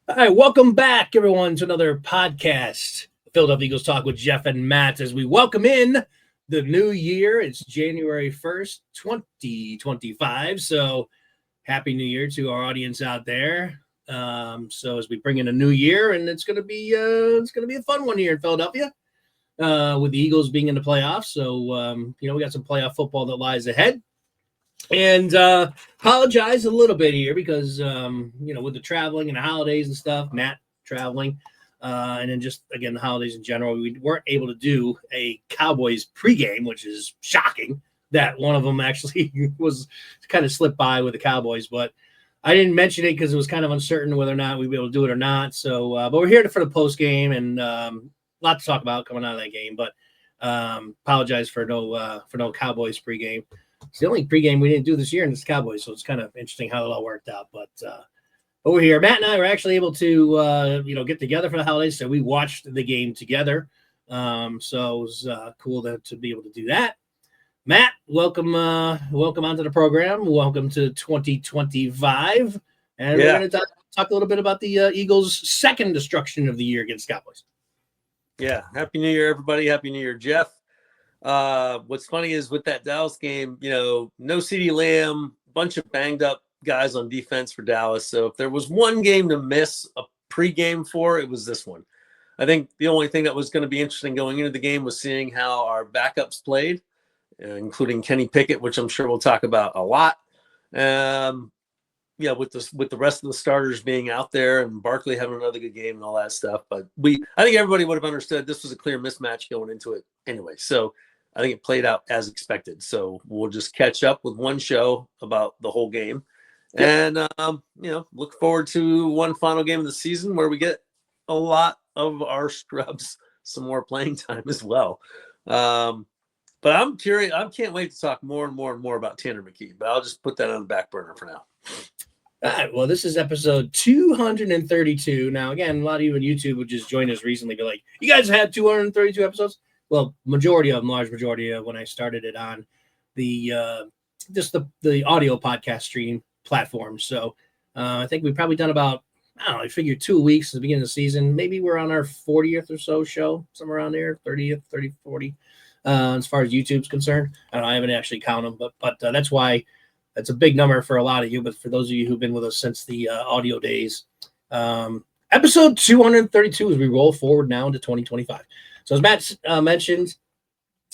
All right, welcome back, everyone, to another podcast, Philadelphia Eagles Talk with Geoff and Matt, as we welcome in the new year. It's January 1st, 2025. So happy New Year to our audience out there. So as we bring in a new year, and it's gonna be a fun one here in Philadelphia, with the Eagles being in the playoffs. So we got some playoff football that lies ahead. And apologize a little bit here because with the traveling and the holidays and stuff, Matt traveling, and then just again the holidays in general, we weren't able to do a Cowboys pregame, which is shocking that one of them actually was kind of slipped by with the Cowboys. But I didn't mention it because it was kind of uncertain whether or not we'd be able to do it or not. So, but we're here for the post game and a lot to talk about coming out of that game. But apologize for no Cowboys pregame. It's the only pregame we didn't do this year in this Cowboys, so it's kind of interesting how it all worked out. But we're here. Matt and I were actually able to, get together for the holidays, so we watched the game together. So it was cool to be able to do that. Matt, welcome onto the program. Welcome to 2025, and we're going to talk a little bit about the Eagles' second destruction of the year against Cowboys. Yeah, Happy New Year, everybody. Happy New Year, Geoff. What's funny is with that Dallas game, no CeeDee Lamb, bunch of banged up guys on defense for Dallas. So if there was one game to miss a pregame for, it was this one. I think the only thing that was going to be interesting going into the game was seeing how our backups played, including Kenny Pickett, which I'm sure we'll talk about a lot. With the rest of the starters being out there and Barkley having another good game and all that stuff. But I think everybody would have understood this was a clear mismatch going into it anyway. So I think it played out as expected. So we'll just catch up with one show about the whole game. And, look forward to one final game of the season where we get a lot of our scrubs some more playing time as well. But I'm curious. I can't wait to talk more and more and more about Tanner McKee, but I'll just put that on the back burner for now. All right, well, this is episode 232. Now, again, a lot of you on YouTube would just join us recently, be like, you guys had 232 episodes? Well, large majority of when I started it on the audio podcast stream platform. So I think we've probably done about, I figure 2 weeks at the beginning of the season. Maybe we're on our 40th or so show, somewhere around there, 30th, 30, 40, as far as YouTube's concerned. I haven't actually counted them, but that's why that's a big number for a lot of you. But for those of you who've been with us since the audio days, episode 232 as we roll forward now into 2025. So as Matt mentioned,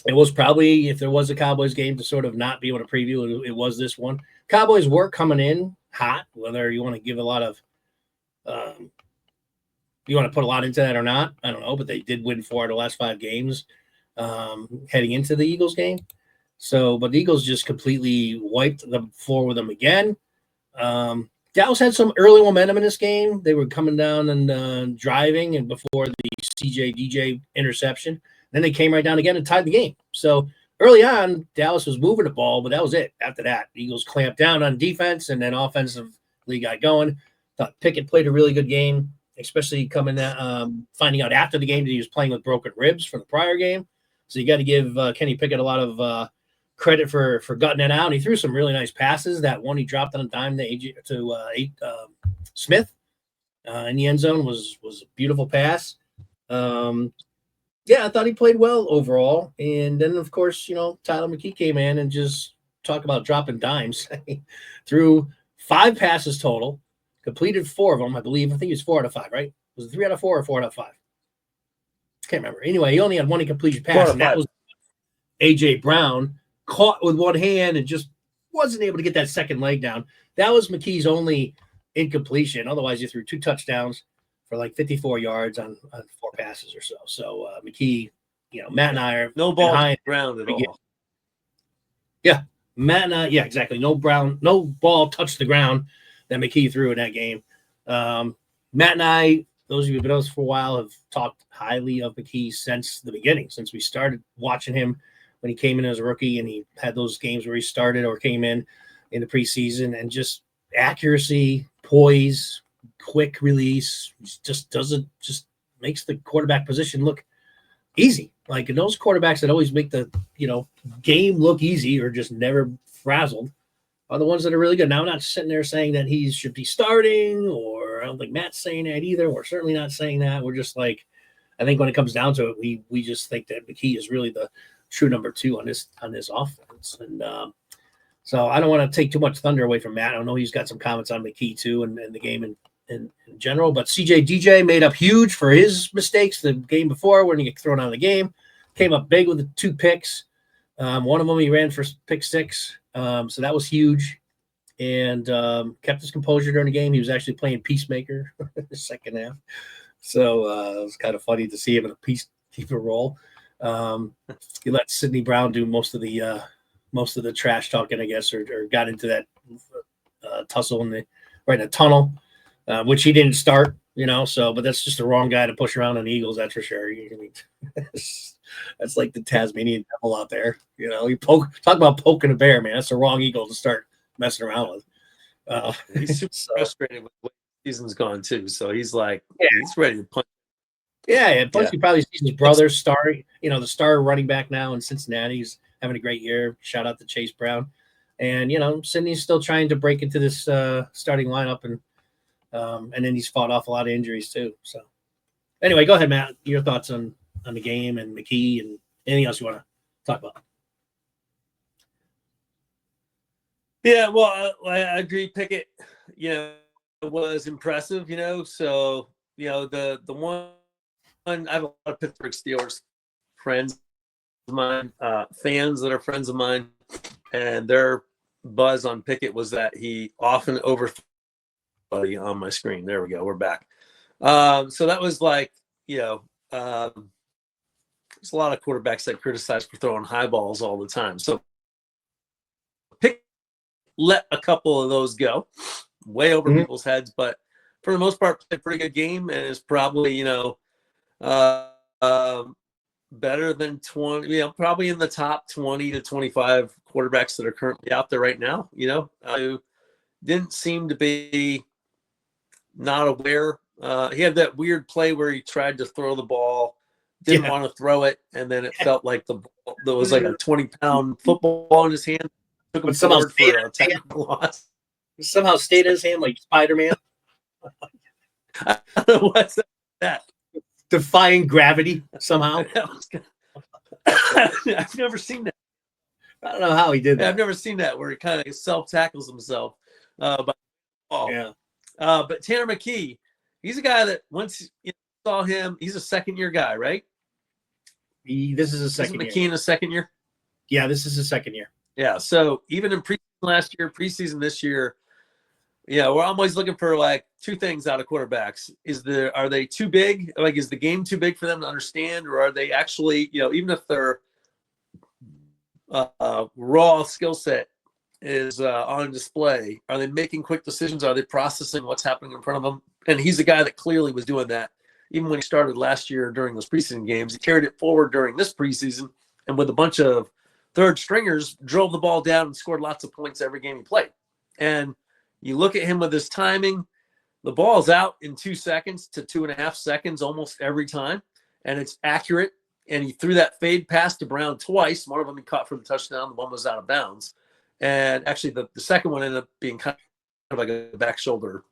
it was probably, if there was a Cowboys game to sort of not be able to preview, it was this one. Cowboys were coming in hot, whether you want to give a lot of you want to put a lot into that or not, I don't know, but they did win 4 of the last 5 games heading into the Eagles game. So, but the Eagles just completely wiped the floor with them again. Dallas had some early momentum in this game. They were coming down and driving, and before the DJ interception, then they came right down again and tied the game. So early on, Dallas was moving the ball, but that was it. After that, the Eagles clamped down on defense, and then offensively got going. Thought Pickett played a really good game, especially finding out after the game that he was playing with broken ribs from the prior game. So you got to give Kenny Pickett a lot of credit for gutting it out. He threw some really nice passes. That one he dropped on a dime to Smith in the end zone was a beautiful pass. I thought he played well overall. And then, of course, Tyler McKee came in and just talk about dropping dimes. Threw 5 passes total, completed 4 of them, I believe. I think he was 4 out of 5, right? Was it 3 out of 4 or 4 out of 5? Can't remember. Anyway, he only had one incompletion pass, and that was A.J. Brown. Caught with one hand and just wasn't able to get that second leg down. That was McKee's only incompletion. Otherwise, he threw 2 touchdowns for like 54 yards on 4 passes or so. So McKee, Matt and I are no ball on the ground at all. Yeah, Matt and I, exactly. No ball touched the ground that McKee threw in that game. Matt and I, those of you who've been with us for a while, have talked highly of McKee since the beginning, since we started watching him when he came in as a rookie, and he had those games where he started or came in the preseason, and just accuracy, poise, quick release, just makes the quarterback position look easy. Like those quarterbacks that always make the game look easy or just never frazzled are the ones that are really good. Now, I'm not sitting there saying that he should be starting or I don't think Matt's saying that either. We're certainly not saying that. We're just like, I think when it comes down to it, we just think that McKee is really the true number 2 on this offense. And so I don't want to take too much thunder away from Matt. I know he's got some comments on McKee too and the game in general. But CJ DJ made up huge for his mistakes the game before when he got thrown out of the game. Came up big with the 2 picks. One of them he ran for pick 6. So that was huge. And kept his composure during the game. He was actually playing peacemaker in the second half. So it was kind of funny to see him in a peacekeeper role. He let Sidney Brown do most of the trash talking, I guess, or got into that tussle right in the tunnel, which he didn't start, So, but that's just the wrong guy to push around on the Eagles, that's for sure. That's like the Tasmanian devil out there, You talk about poking a bear, man. That's the wrong Eagle to start messing around with. He's super frustrated with the way the season's gone too. So he's like, he's ready to punch. Yeah, and plus he probably sees his brother the star running back now in Cincinnati. He's having a great year. Shout out to Chase Brown. And Sidney's still trying to break into this starting lineup, and then he's fought off a lot of injuries too. So anyway, go ahead, Matt. Your thoughts on the game and McKee and anything else you want to talk about? Yeah, well, I agree. Pickett, was impressive. So the one I have a lot of Pittsburgh Steelers friends of mine, fans that are friends of mine, and their buzz on Pickett was that he often overthrew on my screen. There we go. We're back. So that was like, there's a lot of quarterbacks that criticize for throwing high balls all the time. So Pickett let a couple of those go way over people's heads, but for the most part, played a pretty good game and is probably, better than 20, probably in the top 20 to 25 quarterbacks that are currently out there right now, who didn't seem to be not aware. He had that weird play where he tried to throw the ball, didn't want to throw it, and then it felt like there was like a 20-pound football in his hand. Took him forward for a technical loss. Somehow stayed in his hand like Spider-Man. I don't know what's that. Defying gravity somehow. I've never seen that. I don't know how he did that. I've never seen that where he kind of self-tackles himself. But Tanner McKee, he's a guy that once you saw him, he's a second-year guy, right? This is a second year. McKee in a second year? Yeah, this is a second year. Yeah, so even in preseason last year, preseason this year, we're always looking for like 2 things out of quarterbacks. Are they too big? Like, is the game too big for them to understand, or are they actually, even if their raw skill set is on display, are they making quick decisions? Are they processing what's happening in front of them? And he's a guy that clearly was doing that even when he started last year during those preseason games. He carried it forward during this preseason, and with a bunch of third stringers, drove the ball down and scored lots of points every game he played. And you look at him with his timing, the ball's out in 2 seconds to 2.5 seconds almost every time, and it's accurate. And he threw that fade pass to Brown twice. One of them he caught for the touchdown. The one was out of bounds. And actually the second one ended up being kind of like a back shoulder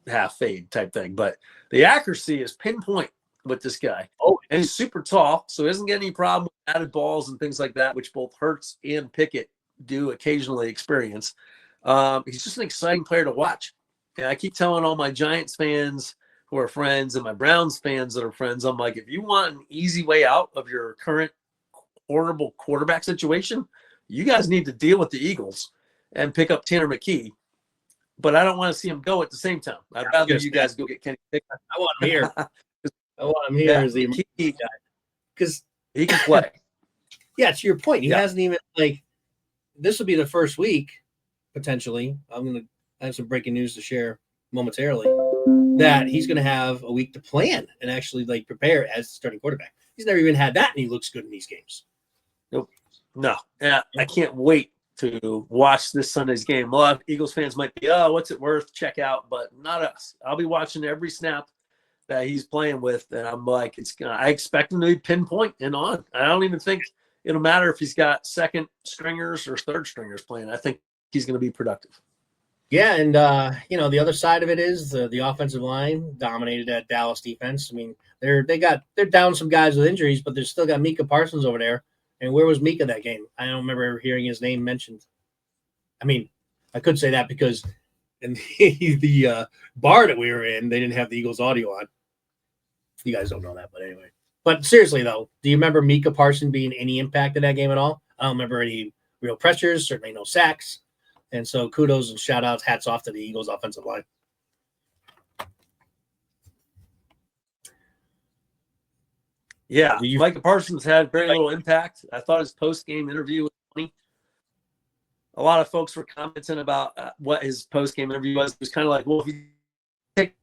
half fade type thing. But the accuracy is pinpoint with this guy. Oh, and he's super tall, so he doesn't get any problem with added balls and things like that, which both Hurts and Pickett do occasionally experience. He's just an exciting player to watch. And I keep telling all my Giants fans who are friends and my Browns fans that are friends, I'm like, if you want an easy way out of your current horrible quarterback situation, you guys need to deal with the Eagles and pick up Tanner McKee. But I don't want to see him go at the same time. I'd rather you guys go get Kenny Pickett. I want him here. I want him here as the McKee guy. Because he can play. Yeah, to your point, he hasn't even, this will be the first week, potentially. I'm going to have some breaking news to share momentarily, that he's going to have a week to plan and actually prepare as the starting quarterback. He's never even had that, and he looks good in these games. Nope. No. Yeah, I can't wait to watch this Sunday's game. A lot of Eagles fans might be, what's it worth? Check out, but not us. I'll be watching every snap that he's playing with, and I'm like, I expect him to be pinpoint and on. I don't even think it'll matter if he's got second stringers or third stringers playing. I think he's going to be productive. Yeah, and the other side of it is the offensive line dominated that Dallas defense. I mean, they're down some guys with injuries, but they're still got Micah Parsons over there. And where was Micah that game? I don't remember hearing his name mentioned. I mean, I could say that because in the bar that we were in, they didn't have the Eagles audio on. You guys don't know that, but anyway. But seriously though, do you remember Micah Parsons being any impact in that game at all? I don't remember any real pressures, certainly no sacks. And so kudos and shout outs, hats off to the Eagles offensive line. Yeah, Micah Parsons had very little impact. I thought his post-game interview was funny. A lot of folks were commenting about what his post-game interview was. It was kind of like, well, if you take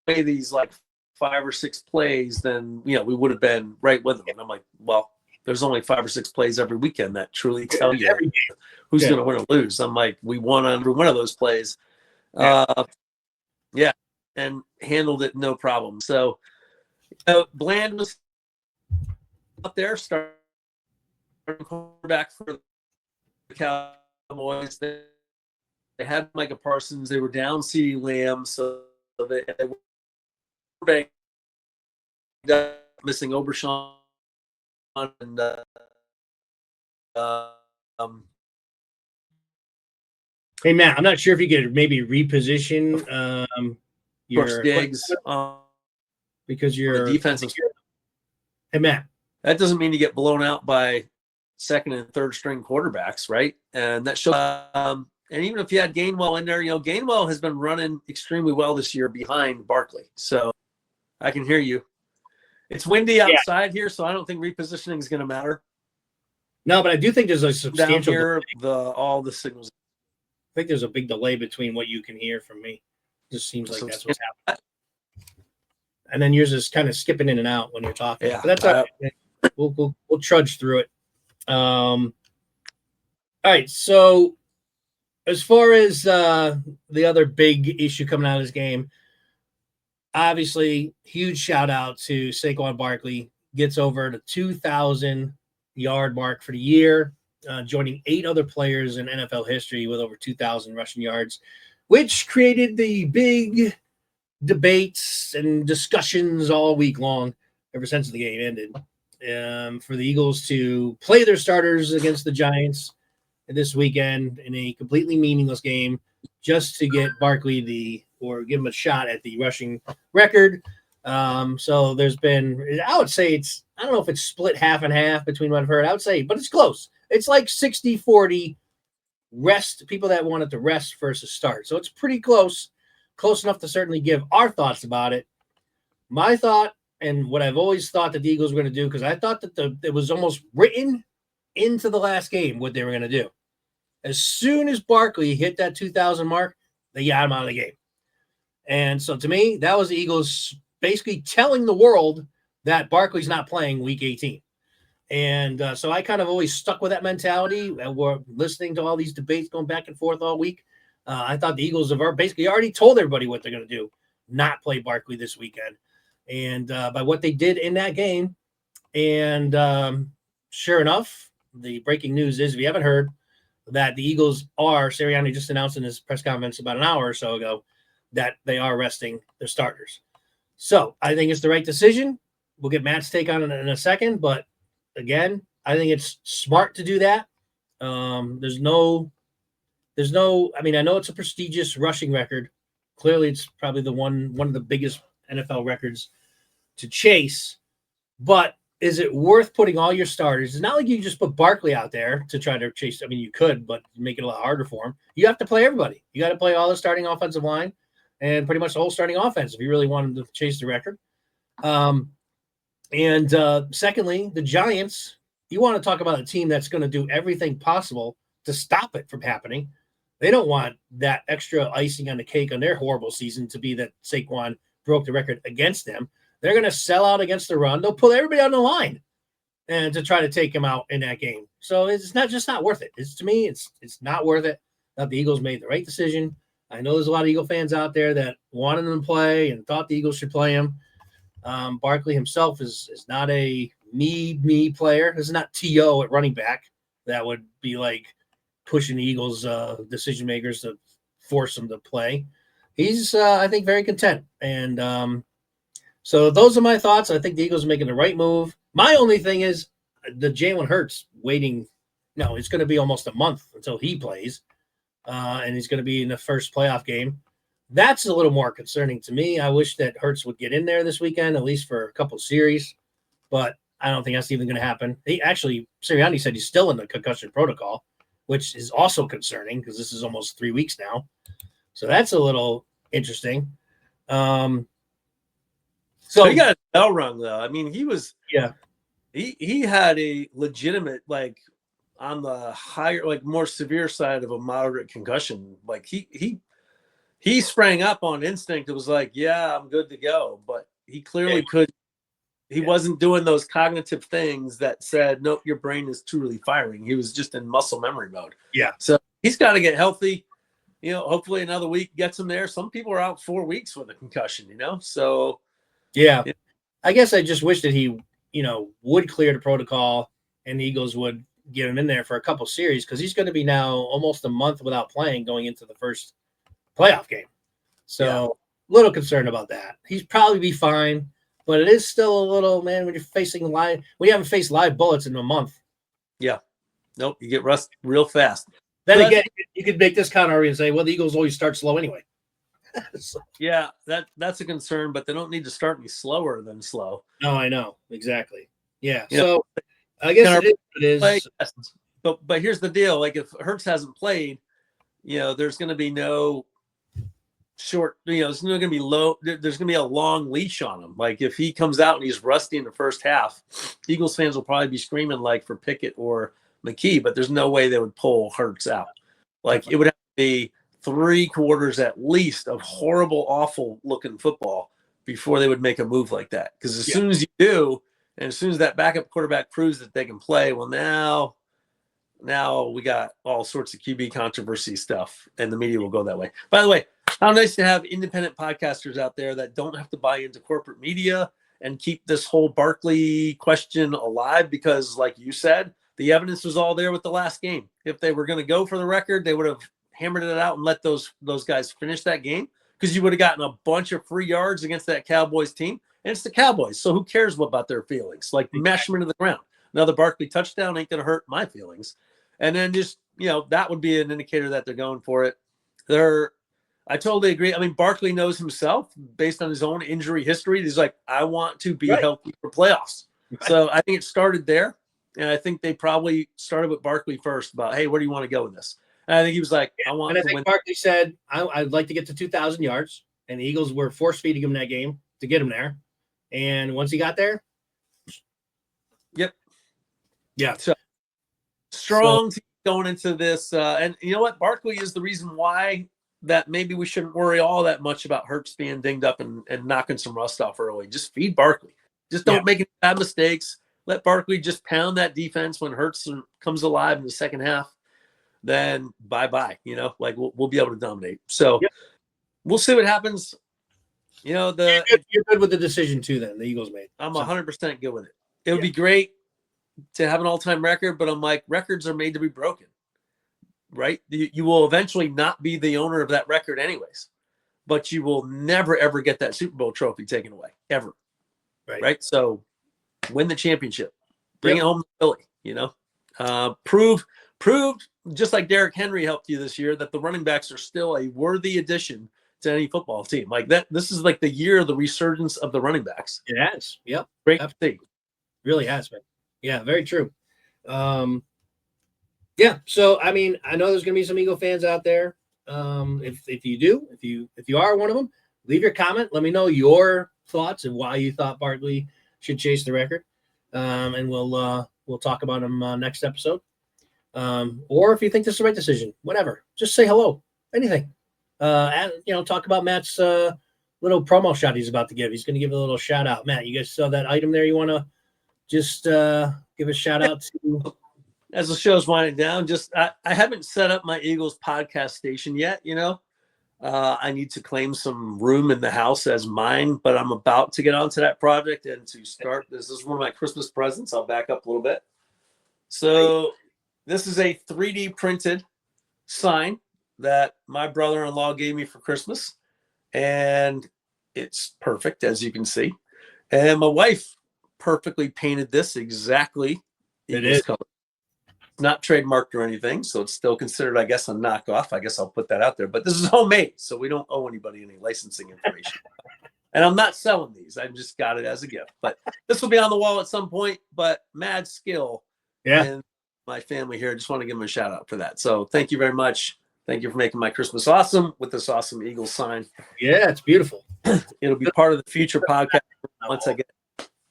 away these like 5 or 6 plays, then we would have been right with them. And I'm like, well, there's only 5 or 6 plays every weekend that truly tell you who's going to win or lose. I'm like, we won on every one of those plays. Yeah, and handled it no problem. So Bland was out there starting quarterback for the Cowboys. They had Micah Parsons. They were down CeeDee Lamb, so they were missing Obershon and hey Matt, I'm not sure if you could maybe reposition your Diggs because you're the defense. Hey Matt, that doesn't mean you get blown out by second and third string quarterbacks, right? And that shows. And even if you had Gainwell in there, Gainwell has been running extremely well this year behind Barkley. So I can hear you. It's windy outside here, so I don't think repositioning is going to matter. No, but I do think there's a substantial down here, all the signals. I think there's a big delay between what you can hear from me. It just seems like that's what's happening. And then yours is kind of skipping in and out when you're talking. Yeah, but that's all right. We'll trudge through it. All right. So as far as the other big issue coming out of this game, obviously huge shout out to Saquon Barkley, gets over the 2,000 yard mark for the year, joining 8 other players in NFL history with over 2,000 rushing yards, which created the big debates and discussions all week long ever since the game ended. For the Eagles to play their starters against the Giants this weekend in a completely meaningless game just to get Barkley or give him a shot at the rushing record. So there's been, I would say I don't know if it's split half and half between what I've heard. I would say, but it's close. It's like 60-40 rest, people that wanted to rest versus start. So it's pretty close enough to certainly give our thoughts about it. My thought, and what I've always thought that the Eagles were going to do, because I thought that it was almost written into the last game what they were going to do. As soon as Barkley hit that 2,000 mark, they got him out of the game. And so to me, that was the Eagles basically telling the world that Barkley's not playing week 18. And so I kind of always stuck with that mentality. We're listening to all these debates going back and forth all week. I thought the Eagles have basically already told everybody what they're going to do, not play Barkley this weekend. And by what they did in that game. And sure enough, the breaking news is, if you haven't heard, that the Eagles Sirianni just announced in his press conference about an hour or so ago that they are resting their starters. So I think it's the right decision. We'll get Matt's take on it in a second. But again, I think it's smart to do that. There's no, I mean, I know it's a prestigious rushing record. Clearly, it's probably one of the biggest NFL records to chase. But is it worth putting all your starters? It's not like you just put Barkley out there to try to chase. I mean, you could, but make it a lot harder for him. You have to play everybody. You got to play all the starting offensive line and pretty much the whole starting offense if you really wanted to chase the record. Secondly, the Giants, you want to talk about a team that's going to do everything possible to stop it from happening. They don't want that extra icing on the cake on their horrible season to be that Saquon broke the record against them. They're going to sell out against the run. They'll put everybody on the line and to try to take him out in that game. So it's not worth it. To me, it's not worth it. The Eagles made the right decision. I know there's a lot of Eagle fans out there that wanted them to play and thought the Eagles should play him. Barkley himself is not a me player. This is not T.O. at running back that would be like pushing the Eagles decision makers to force him to play. He's, I think, very content. And so those are my thoughts. I think the Eagles are making the right move. My only thing is the Jalen Hurts waiting. No, it's going to be almost a month until he plays, and he's going to be in the first playoff game. That's a little more concerning to me. I wish that Hurts would get in there this weekend, at least for a couple series, but I don't think that's even going to happen. Sirianni said he's still in the concussion protocol, which is also concerning because this is almost 3 weeks now. So that's a little interesting. So he got a bell rung, though. I mean, he had a legitimate, like, on the higher, like, more severe side of a moderate concussion. Like, he sprang up on instinct. It was like, yeah, I'm good to go. But he clearly could. He wasn't doing those cognitive things that said, nope, your brain is truly firing. He was just in muscle memory mode. Yeah. So he's got to get healthy. Hopefully another week gets him there. Some people are out 4 weeks with a concussion, So yeah. I guess I just wish that he, would clear the protocol and the Eagles would get him in there for a couple series because he's going to be now almost a month without playing going into the first playoff game. So a little concerned about that. He's probably be fine, but it is still a little, man, when you haven't faced live bullets in a month. Yeah. Nope. You get rust real fast. Then again, you could make this counter argument and say, well, the Eagles always start slow anyway. Yeah, that's a concern, but they don't need to start any slower than slow. No, I know. Exactly. Yeah. So I guess it is. But here's the deal. Like, if Hurts hasn't played, there's going to be no short, it's going to be low. There's going to be a long leash on him. Like, if he comes out and he's rusty in the first half, Eagles fans will probably be screaming like for Pickett or McKee, but there's no way they would pull Hurts out. Like, it would have to be 3 quarters at least of horrible, awful looking football before they would make a move like that. Because as soon as you do, and as soon as that backup quarterback proves that they can play, well, now we got all sorts of QB controversy stuff, and the media will go that way. By the way, how nice to have independent podcasters out there that don't have to buy into corporate media and keep this whole Barkley question alive because, like you said, the evidence was all there with the last game. If they were going to go for the record, they would have hammered it out and let those guys finish that game because you would have gotten a bunch of free yards against that Cowboys team. And it's the Cowboys, so who cares about their feelings? Like, mash them into the ground. Another Barkley touchdown ain't going to hurt my feelings. And then just, that would be an indicator that they're going for it. I totally agree. I mean, Barkley knows himself based on his own injury history. He's like, I want to be healthy for playoffs. Right. So I think it started there. And I think they probably started with Barkley first about, hey, where do you want to go with this? And I think he was like, I want to win. Barkley said, I'd like to get to 2,000 yards. And the Eagles were force-feeding him that game to get him there. And once he got there. Yep. Yeah. So strong team going into this. And you know what? Barkley is the reason why that maybe we shouldn't worry all that much about Hurts being dinged up and knocking some rust off early. Just feed Barkley. Just don't make any bad mistakes. Let Barkley just pound that defense when Hurts comes alive in the second half. Then bye-bye. Like we'll be able to dominate. So we'll see what happens. You're good with the decision too. Then the Eagles made. I'm 100% good with it. It would be great to have an all-time record, but I'm like, records are made to be broken, right? You will eventually not be the owner of that record, anyways. But you will never ever get that Super Bowl trophy taken away, ever. Right? So win the championship, bring it home to Philly. Prove just like Derrick Henry helped you this year that the running backs are still a worthy addition to any football team. Like that, this is like the year of the resurgence of the running backs. It has. Yep. Great to see. Really has been. Yeah, very true. So I mean, I know there's gonna be some Eagle fans out there. If you are one of them, leave your comment. Let me know your thoughts and why you thought Barkley should chase the record. And we'll talk about him next episode. Or if you think this is the right decision, whatever, just say hello. Anything. And talk about Matt's little promo shot he's about to give. He's going to give a little shout out. Matt, you guys saw that item there? You want to just give a shout out to? As the show's winding down, I haven't set up my Eagles podcast station yet. I need to claim some room in the house as mine, but I'm about to get onto that project and to start. This is one of my Christmas presents. I'll back up a little bit. So this is a 3D printed sign that my brother-in-law gave me for Christmas, and it's perfect, as you can see. And my wife perfectly painted this exactly Eagles color. Not trademarked or anything, so it's still considered, I guess, a knockoff. I guess I'll put that out there. But this is homemade, so we don't owe anybody any licensing information. And I'm not selling these. I just got it as a gift. But this will be on the wall at some point. But mad skill in my family here. I just want to give them a shout out for that. So thank you very much. Thank you for making my Christmas awesome with this awesome Eagles sign. Yeah, it's beautiful. It'll be part of the future podcast once I get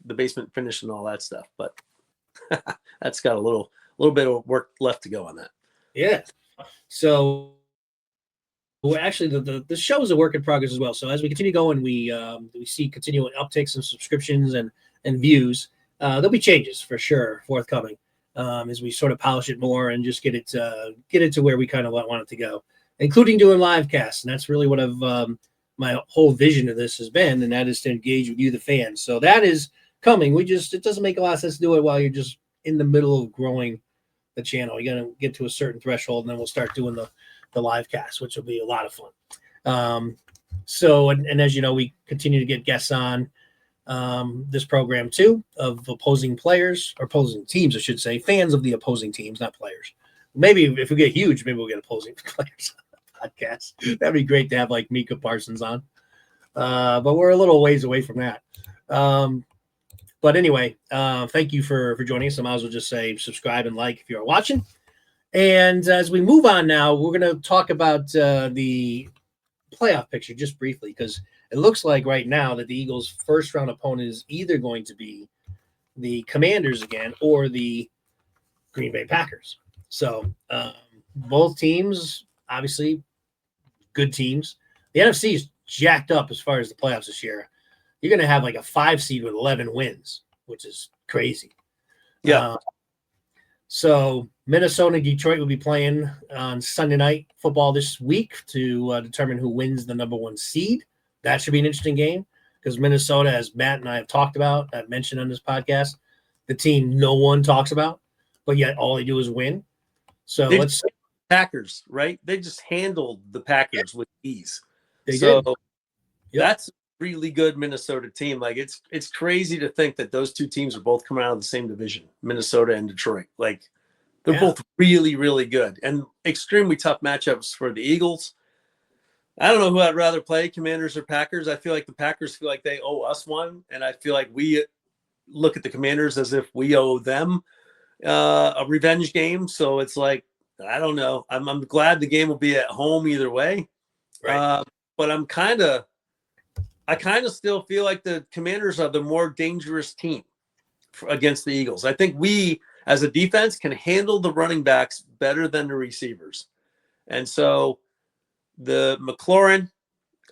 the basement finished and all that stuff. But that's got a little bit of work left to go on that. Yeah. So actually the show is a work in progress as well. So as we continue going, we see continual upticks in subscriptions and views. There'll be changes for sure forthcoming as we sort of polish it more and just get it to where we kind of want it to go, including doing live casts. And that's really what my whole vision of this has been, and that is to engage with you, the fans. So that is coming. It doesn't make a lot of sense to do it while you're just in the middle of growing the channel. You got to get to a certain threshold, and then we'll start doing the live cast, which will be a lot of fun. So as you know, we continue to get guests on this program too, of opposing teams, I should say, fans of the opposing teams, not players. Maybe if we get huge, maybe we'll get opposing players on the podcast. That'd be great to have like Mika Parsons on. But we're a little ways away from that. But anyway, thank you for joining us. I might as well just say subscribe and like if you're watching. And as we move on now, we're going to talk about the playoff picture just briefly, because it looks like right now that the Eagles' first-round opponent is either going to be the Commanders again or the Green Bay Packers. So both teams, obviously, good teams. The NFC is jacked up as far as the playoffs this year. You're going to have like a 5 seed with 11 wins, which is crazy. Yeah. So Minnesota and Detroit will be playing on Sunday night football this week to determine who wins the number 1 seed. That should be an interesting game because Minnesota, as Matt and I have talked about, I've mentioned on this podcast, the team no one talks about, but yet all they do is win. So let's Packers, right? They just handled the Packers with ease. They did. That's really good Minnesota team. Like it's crazy to think that those two teams are both coming out of the same division, Minnesota and Detroit. Like they're both really, really good and extremely tough matchups for the Eagles. I don't know who I'd rather play, Commanders or Packers. I feel like the Packers feel like they owe us one, and I feel like we look at the Commanders as if we owe them a revenge game. So it's like, I don't know. I'm glad the game will be at home either way. Right. But I kind of still feel like the Commanders are the more dangerous team against the Eagles. I think we, as a defense, can handle the running backs better than the receivers. And so the McLaurin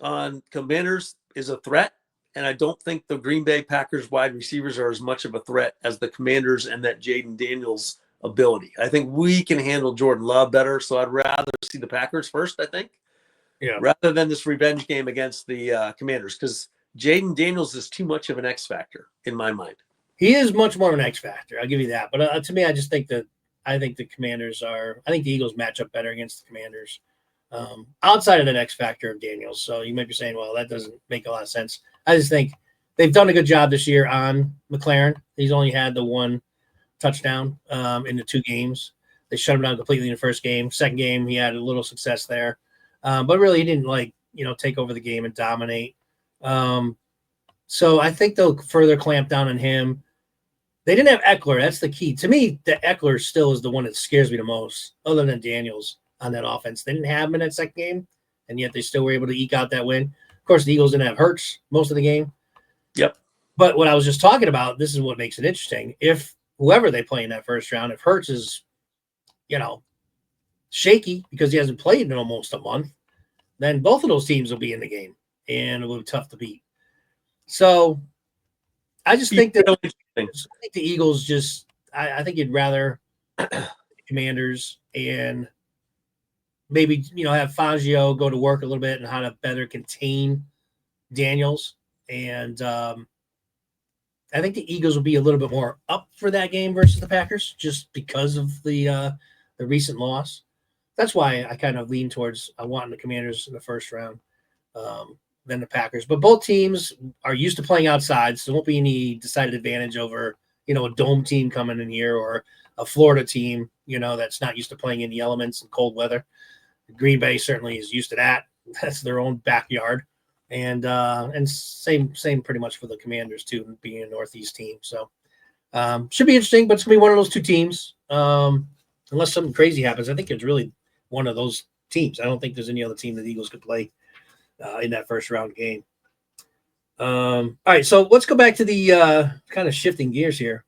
on Commanders is a threat. And I don't think the Green Bay Packers wide receivers are as much of a threat as the Commanders and that Jaden Daniels ability. I think we can handle Jordan Love better. So I'd rather see the Packers first, I think. Yeah. Rather than this revenge game against the Commanders, because Jaden Daniels is too much of an X factor in my mind. He is much more of an X factor. I'll give you that. But to me, I just think the Commanders I think the Eagles match up better against the Commanders outside of that X factor of Daniels. So you might be saying, well, that doesn't make a lot of sense. I just think they've done a good job this year on McLaren. He's only had the 1 touchdown in the 2 games. They shut him down completely in the first game. Second game, he had a little success there. But really, he didn't take over the game and dominate. So I think they'll further clamp down on him. They didn't have Eckler. That's the key. To me, the Eckler still is the one that scares me the most, other than Daniels on that offense. They didn't have him in that second game, and yet they still were able to eke out that win. Of course, the Eagles didn't have Hurts most of the game. Yep. But what I was just talking about, this is what makes it interesting. If whoever they play in that first round, if Hurts is, shaky because he hasn't played in almost a month, then both of those teams will be in the game, and it will be tough to beat. So I just think that the Eagles I think you'd rather Commanders and maybe, have Fangio go to work a little bit and how to better contain Daniels. And I think the Eagles will be a little bit more up for that game versus the Packers just because of the recent loss. that's why I kind of lean towards wanting the Commanders in the first round than the Packers. But both teams are used to playing outside, so there won't be any decided advantage over, a dome team coming in here or a Florida team, that's not used to playing in the elements and cold weather. Green Bay certainly is used to that. That's their own backyard. And same pretty much for the Commanders too, being a Northeast team. So should be interesting, but it's gonna be one of those two teams. Unless something crazy happens, I think it's really one of those teams. I don't think there's any other team that the Eagles could play in that first round game. All right, so let's go back to the kind of shifting gears here.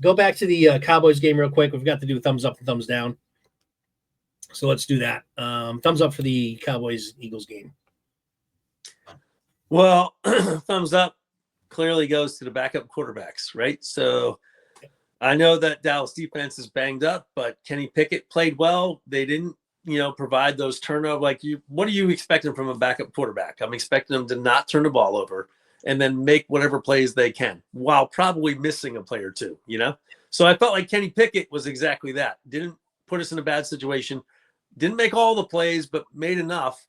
Go back to the Cowboys game real quick. We've got to do thumbs up and thumbs down. So let's do that. Thumbs up for the Cowboys-Eagles game. Well, thumbs up clearly goes to the backup quarterbacks, right? So I know that Dallas defense is banged up, but Kenny Pickett played well. They didn't, provide those turnover. What are you expecting from a backup quarterback? I'm expecting them to not turn the ball over and then make whatever plays they can while probably missing a play or two, So I felt like Kenny Pickett was exactly that. Didn't put us in a bad situation. Didn't make all the plays, but made enough.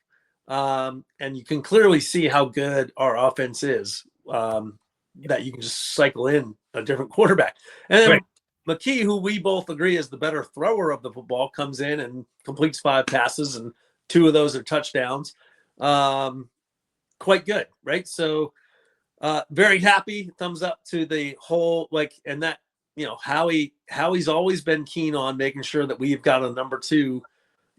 And you can clearly see how good our offense is, that you can just cycle in a different quarterback. And then McKee, who we both agree is the better thrower of the football, comes in and completes 5 passes, and 2 of those are touchdowns. Quite good, right? So very happy. Thumbs up to the whole, and that, Howie's always been keen on making sure that we've got a number 2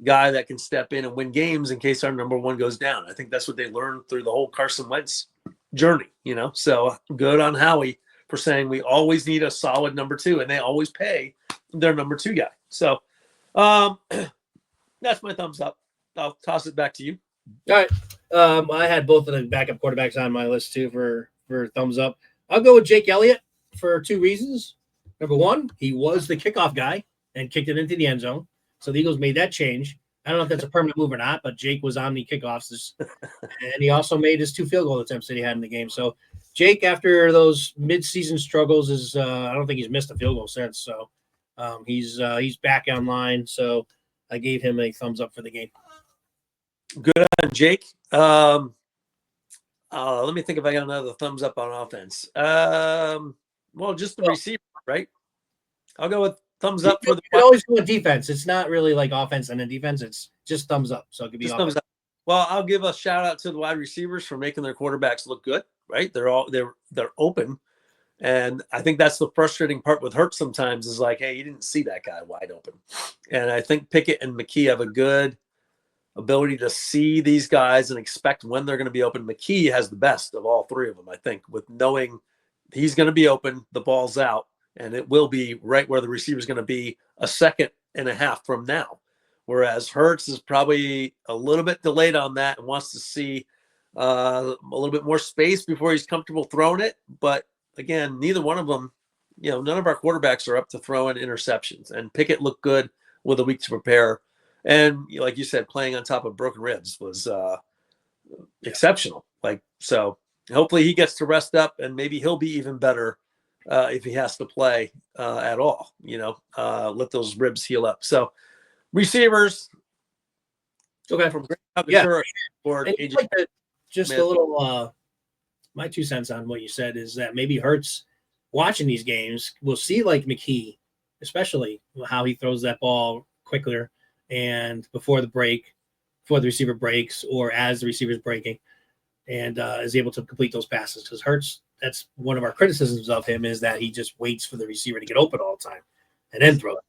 guy that can step in and win games in case our number 1 goes down. I think that's what they learned through the whole Carson Wentz journey, So good on Howie for saying we always need a solid number 2, and they always pay their number 2 guy. So that's my thumbs up. I'll toss it back to you. All right. I had both of the backup quarterbacks on my list too for thumbs up. I'll go with Jake Elliott for 2 reasons. Number 1, he was the kickoff guy and kicked it into the end zone. So the Eagles made that change. I don't know if that's a permanent move or not, but Jake was on the kickoffs, and he also made his 2 field goal attempts that he had in the game. So Jake, after those mid-season struggles, I don't think he's missed a field goal since. So he's back online. So I gave him a thumbs up for the game. Good on Jake. Let me think if I got another thumbs up on offense. Well, just the receiver, right? I'll go with thumbs up for the. You can always go with defense. It's not really like offense and then defense. It's just thumbs up. So it could be thumbs up. Well, I'll give a shout out to the wide receivers for making their quarterbacks look good. Right? They're open, and I think that's the frustrating part with Hurts sometimes is like, hey, you didn't see that guy wide open, and I think Pickett and McKee have a good ability to see these guys and expect when they're going to be open. McKee has the best of all 3 of them, I think, with knowing he's going to be open, the ball's out, and it will be right where the receiver is going to be a second and a half from now. Whereas Hurts is probably a little bit delayed on that and wants to see a little bit more space before he's comfortable throwing it. But again, neither one of them, none of our quarterbacks are up to throwing interceptions. And Pickett looked good with a week to prepare. And like you said, playing on top of broken ribs was exceptional. So hopefully he gets to rest up, and maybe he'll be even better if he has to play at all, let those ribs heal up. So receivers. Okay. From just a little, my 2 cents on what you said is that maybe Hurts watching these games will see like McKee, especially how he throws that ball quicker and before the receiver breaks or as the receiver's breaking, and is able to complete those passes. Because Hurts, that's one of our criticisms of him, is that he just waits for the receiver to get open all the time and then throw it.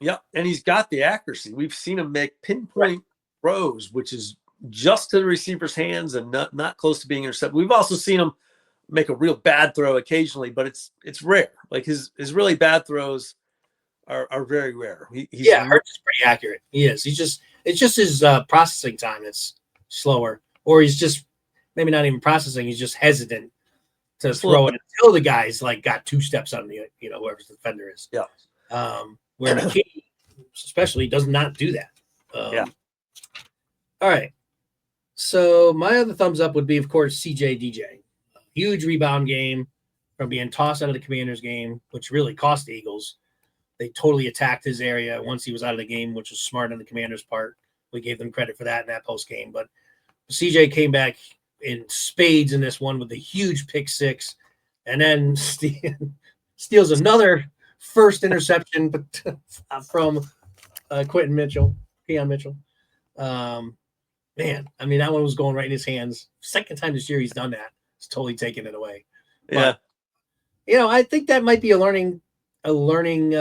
Yeah, and he's got the accuracy. We've seen him make pinpoint throws, which is just to the receiver's hands and not close to being intercepted. We've also seen him make a real bad throw occasionally, but it's rare. Like his really bad throws are very rare. Hurts is pretty accurate. He is. It's just his processing time that's slower, or he's just maybe not even processing. He's just hesitant to throw it until the guy's got 2 steps on the whoever the defender is. Yeah. Where McKee especially does not do that. Yeah. All right. So my other thumbs up would be, of course, DJ. A huge rebound game from being tossed out of the Commanders game, which really cost the Eagles They totally attacked his area once he was out of the game, which was smart on the Commanders' part. We gave them credit for that in that post game. But CJ came back in spades in this one with a huge pick six, and then steals another first interception from Keon Mitchell. Man, I mean, that one was going right in his hands. Second time this year he's done that. He's totally taken it away. Yeah. But, I think that might be a learning learning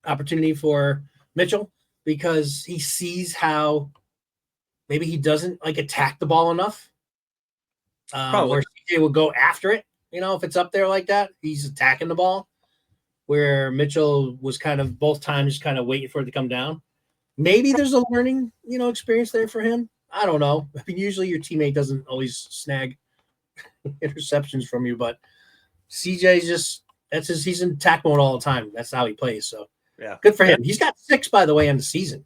opportunity for Mitchell, because he sees how maybe he doesn't attack the ball enough. Where CJ will go after it, if it's up there like that, he's attacking the ball. Where Mitchell was kind of both times kind of waiting for it to come down. Maybe there's a learning, experience there for him. I don't know. I mean, usually your teammate doesn't always snag interceptions from you, but CJ's he's in attack mode all the time. That's how he plays. So yeah, good for him. He's got 6, by the way, on the season.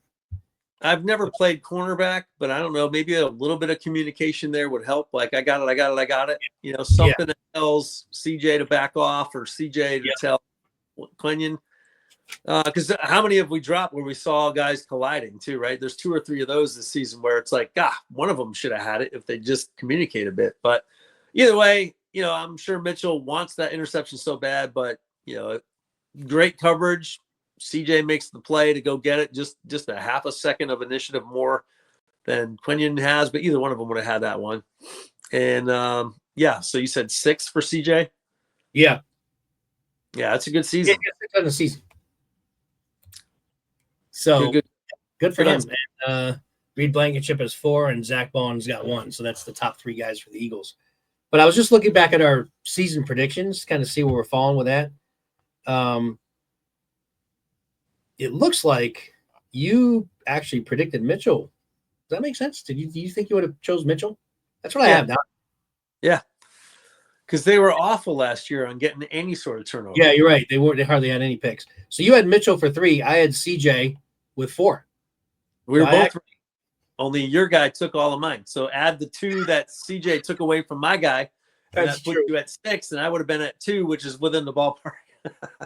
I've never played cornerback, but I don't know. Maybe a little bit of communication there would help. Like, I got it. Something that tells CJ to back off, or CJ to tell Quentin. Because how many have we dropped where we saw guys colliding too, right? There's 2 or 3 of those this season where it's like, one of them should have had it if they just communicate a bit. But either way, I'm sure Mitchell wants that interception so bad, but great coverage. CJ makes the play to go get it. Just a half a second of initiative more than Quentin has, but either one of them would have had that one. And so you said 6 for CJ? Yeah. Yeah, that's a good season. Yeah, 6 on the season. So good for him. And Reed Blankenship has 4, and Zach Bowen's got 1. So that's the top 3 guys for the Eagles. But I was just looking back at our season predictions, kind of see where we're falling with that. It looks like you actually predicted Mitchell. Does that make sense? Do you think you would have chose Mitchell? That's what I have now. Yeah. Because they were awful last year on getting any sort of turnover. Yeah, you're right. They hardly had any picks. So you had Mitchell for 3. I had CJ with 4. We were both only your guy took all of mine. So add the 2 that CJ took away from my guy, and that put you at 6, and I would have been at 2, which is within the ballpark.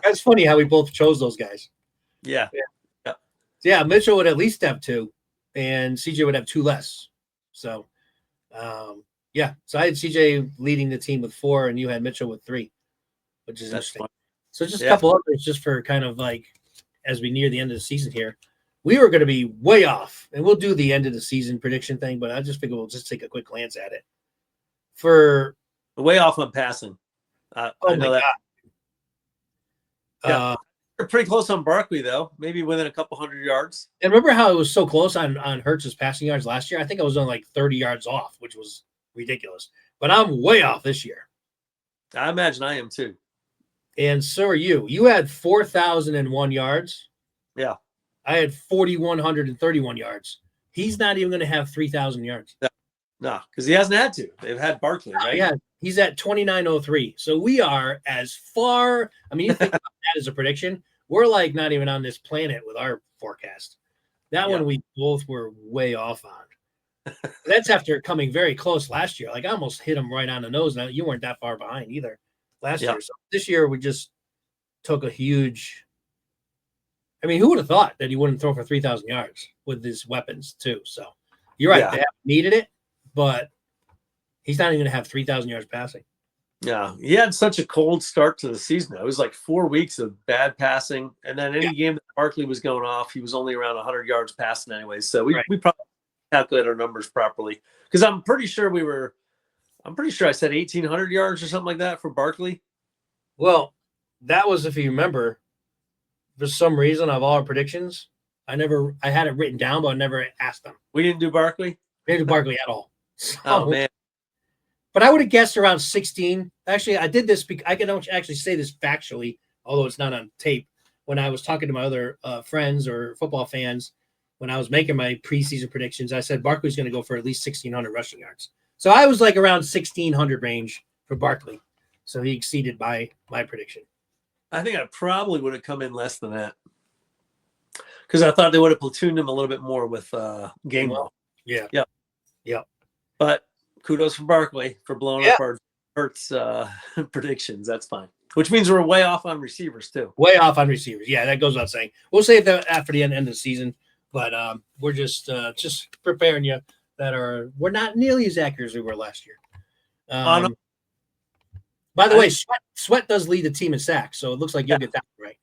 That's funny how we both chose those guys. Yeah. Yeah, Mitchell would at least have 2, and CJ would have 2 less. So, so I had CJ leading the team with 4, and you had Mitchell with 3, which is interesting. Fun. So just a couple others, just for kind of as we near the end of the season here. We were going to be way off, and we'll do the end of the season prediction thing, but I just figure we'll just take a quick glance at it. For way off on passing. I know that. We're pretty close on Barkley, though. Maybe within a couple hundred yards. And remember how it was so close on Hurts' passing yards last year? I think I was on 30 yards off, which was ridiculous. But I'm way off this year. I imagine I am too. And so are you. You had 4,001 yards. Yeah. I had 4,131 yards. He's not even going to have 3,000 yards. No, because he hasn't had to. They've had Barkley, right? Yeah, he's at 2,903. So we are as far. I mean, you think about that as a prediction. We're not even on this planet with our forecast. That one we both were way off on. That's after coming very close last year. I almost hit him right on the nose. Now, you weren't that far behind either last year. So this year we just took a huge. I mean, who would have thought that he wouldn't throw for 3,000 yards with his weapons too? So you're right. They haven't needed it, but he's not even going to have 3,000 yards passing. Yeah, he had such a cold start to the season. It was 4 weeks of bad passing, and then any game that Barkley was going off, he was only around 100 yards passing anyway. So we probably calculate our numbers properly, because I'm pretty sure I said 1,800 yards or something like that for Barkley. Well, that was, if you remember, for some reason of all our predictions, I had it written down, but I never asked them. We didn't do Barkley? We didn't do Barkley at all. So, oh, man. But I would have guessed around 16. Actually, I did this because I can actually say this factually, although it's not on tape. When I was talking to my other friends or football fans, when I was making my preseason predictions, I said Barkley's going to go for at least 1,600 rushing yards. So I was around 1,600 range for Barkley. So he exceeded my prediction. I think I probably would have come in less than that, because I thought they would have platooned him a little bit more with Gainwell. Yeah. But kudos for Barkley for blowing up our Hurts predictions. That's fine. which means we're way off on receivers too. Way off on receivers. Yeah, that goes without saying. We'll save that after the end of the season, but we're just preparing you that we're not nearly as accurate as we were last year. By the way, Sweat does lead the team in sacks, so it looks like you'll get that right.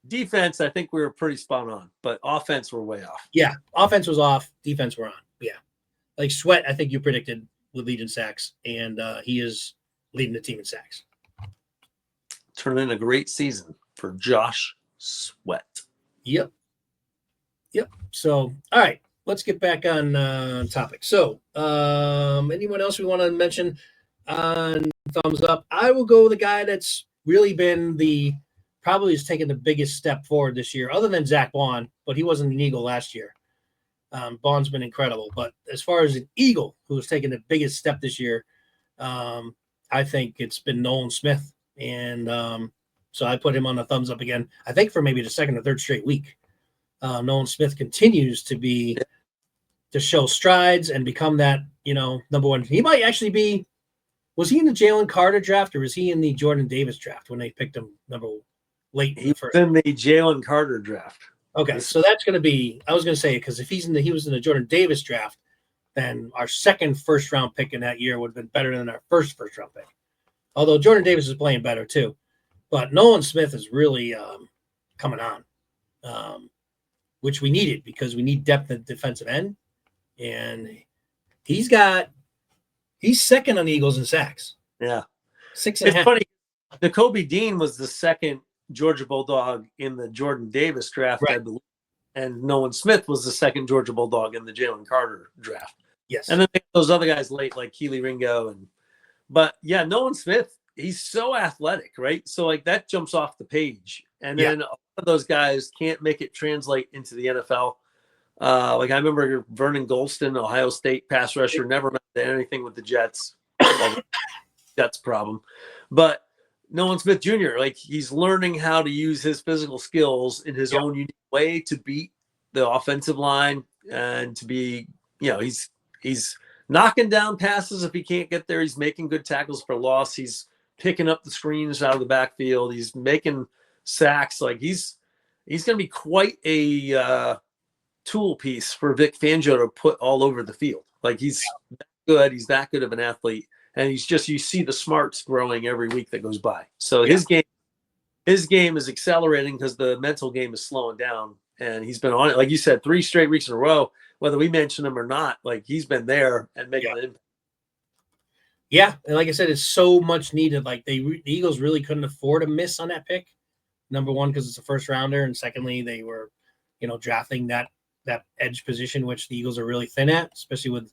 Defense, I think we were pretty spot on, but offense, we're way off. Yeah, offense was off, defense we're on. Yeah, like Sweat, I think you predicted would lead in sacks, and he is leading the team in sacks. Turned in a great season for Josh Sweat. Yep. So, all right, let's get back on topic. So, anyone else we want to mention on thumbs up? I will go with the guy that's really been probably has taken the biggest step forward this year, other than Zach Bond, but he wasn't an Eagle last year. Bond's been incredible, but as far as an Eagle who has taken the biggest step this year, I think it's been Nolan Smith, and so I put him on the thumbs up again. I think for maybe the second or third straight week. Nolan Smith continues to show strides and become that number one. He might actually be. Was he in the Jalen Carter draft or was he in the Jordan Davis draft when they picked him late? He was in the Jalen Carter draft. Okay, so that's going to be. I was going to say because if he was in the Jordan Davis draft, then our second first round pick in that year would have been better than our first round pick. Although Jordan Davis is playing better too, but Nolan Smith is really coming on, which we needed because we need depth at defensive end, and he's second on the Eagles in sacks. Yeah, 6.5. It's funny. Nakobe Dean was the second Georgia Bulldog in the Jordan Davis draft, right. I believe, and Nolan Smith was the second Georgia Bulldog in the Jalen Carter draft. Yes, and then those other guys late like Keely Ringo but yeah, Nolan Smith, he's so athletic, right? So like that jumps off the page, and then a lot of those guys can't make it translate into the NFL. Like I remember Vernon Golston, Ohio State pass rusher, never meant anything with the Jets. Jets problem, but Nolan Smith Jr., like he's learning how to use his physical skills in his own unique way to beat the offensive line and to be, he's knocking down passes if he can't get there. He's making good tackles for loss. He's picking up the screens out of the backfield. He's making sacks. Like he's going to be quite a tool piece for Vic Fangio to put all over the field. Like he's that good. He's that good of an athlete. And you see the smarts growing every week that goes by. So his game is accelerating because the mental game is slowing down. And he's been on it, like you said, 3 straight weeks in a row, whether we mention him or not. Like he's been there and making an impact. Yeah, and like I said, it's so much needed. Like the Eagles really couldn't afford a miss on that pick. Number one, because it's a first rounder, and secondly, they were, drafting that edge position, which the Eagles are really thin at, especially with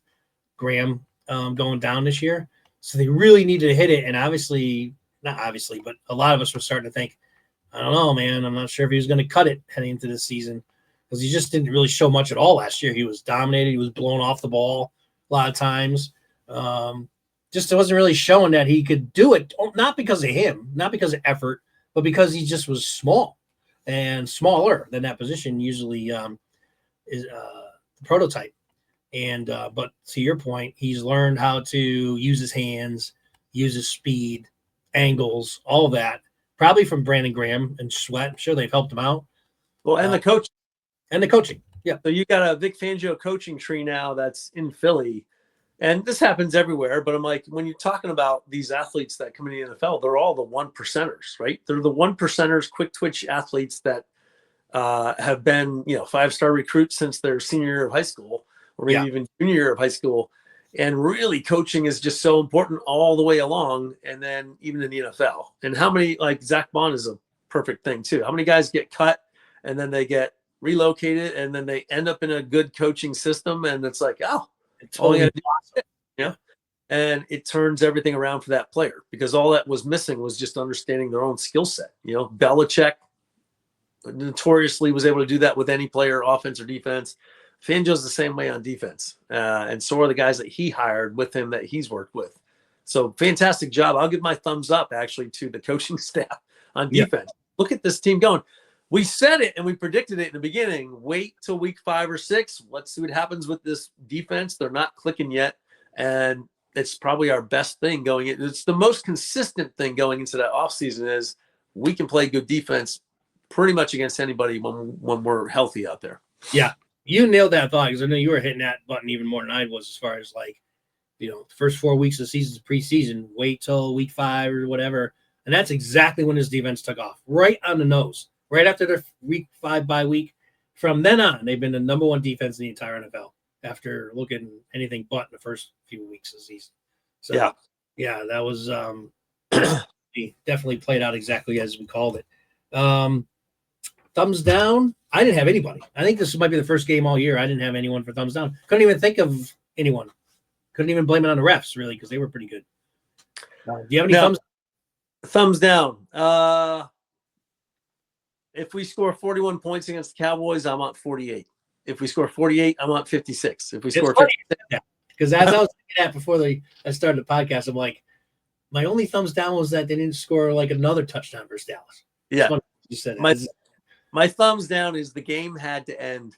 Graham going down this year. So they really needed to hit it, and not obviously, but a lot of us were starting to think, I don't know, man. I'm not sure if he was going to cut it heading into this season because he just didn't really show much at all last year. He was dominated. He was blown off the ball a lot of times. Just wasn't really showing that he could do it, not because of him, not because of effort, but because he just was small and smaller than that position usually is the prototype. And but to your point, he's learned how to use his hands, use his speed, angles, all of that, probably from Brandon Graham and Sweat. I'm sure they've helped him out. Well, and the coach. And the coaching. Yeah. So you got a Vic Fangio coaching tree now that's in Philly. And this happens everywhere. But I'm like, when you're talking about these athletes that come in the NFL, they're all the 1%ers, right? They're the 1%ers, quick twitch athletes that have been, 5-star recruits since their senior year of high school. Or maybe even junior year of high school. And really coaching is just so important all the way along. And then even in the NFL. And how many, like Zach Bond is a perfect thing too. How many guys get cut and then they get relocated and then they end up in a good coaching system. And it's like, all you gotta do is it. Yeah. And it turns everything around for that player because all that was missing was just understanding their own skill set. Belichick notoriously was able to do that with any player, offense or defense. Fangio's the same way on defense. And so are the guys that he hired with him that he's worked with. So fantastic job. I'll give my thumbs up actually to the coaching staff on defense. Look at this team going. We said it and we predicted it in the beginning. Wait till week 5 or 6. Let's see what happens with this defense. They're not clicking yet. And it's probably our best thing going in. It's the most consistent thing going into that offseason is we can play good defense pretty much against anybody when we're healthy out there. Yeah, you nailed that thought because I know you were hitting that button even more than I was as far as like, the first 4 weeks of the season is preseason. Wait till week 5 or whatever. And that's exactly when his defense took off. Right on the nose. Right after their week 5 bye week. From then on, they've been the number 1 defense in the entire NFL after looking anything but in the first few weeks of the season. So, yeah, that was definitely played out exactly as we called it. Thumbs down. I didn't have anybody. I think this might be the first game all year I didn't have anyone for thumbs down. Couldn't even think of anyone. Couldn't even blame it on the refs, really, because they were pretty good. Do you have any thumbs down? If we score 41 points against the Cowboys, I'm on 48. If we score 48, I'm on 56. If we score 56, because as I was thinking that before I started the podcast, I'm like, my only thumbs down was that they didn't score like another touchdown versus Dallas. Yeah, you said my thumbs down is the game had to end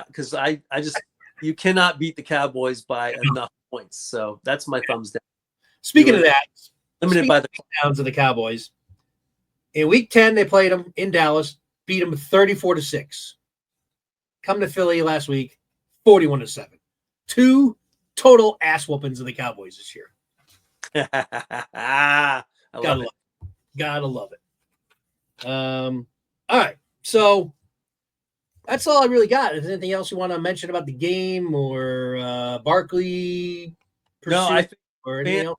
because I just you cannot beat the Cowboys by enough points. So that's my thumbs down. Speaking of that, limited by the downs of the Cowboys. In week 10, they played them in Dallas, beat them 34-6. Come to Philly last week, 41-7. 2 total ass whoopings of the Cowboys this year. Gotta love it. All right. So that's all I really got. Is there anything else you want to mention about the game or Barkley? No, I think or anything else?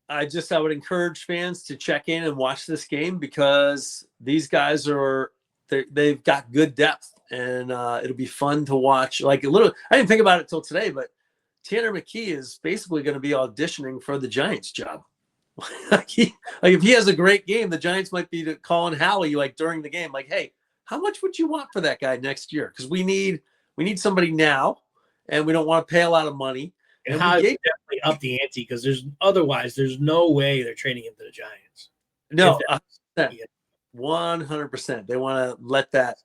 I would encourage fans to check in and watch this game because these guys they've got good depth and it'll be fun to watch. Like I didn't think about it till today, but Tanner McKee is basically going to be auditioning for the Giants job. If he has a great game, the Giants might be calling Howie like during the game, like, hey, how much would you want for that guy next year? Because we need somebody now, and we don't want to pay a lot of money. And Howie definitely up the ante because there's no way they're trading him to the Giants. No, 100%. They want to let that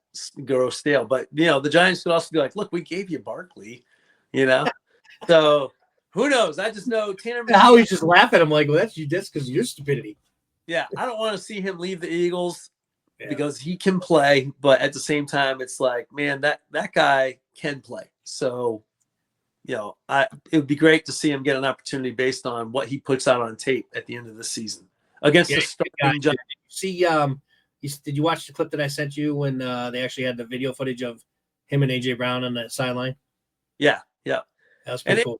grow stale. But the Giants could also be like, look, we gave you Barkley, So who knows? I just know Tanner McKee. Howie's just laughing at him like, well, that's because of your stupidity. Yeah, I don't want to see him leave the Eagles because he can play, but at the same time, it's like, man, that guy can play. So, it would be great to see him get an opportunity based on what he puts out on tape at the end of the season against the starting Giants. See, did you watch the clip that I sent you when they actually had the video footage of him and AJ Brown on the sideline? Yeah. That was pretty cool.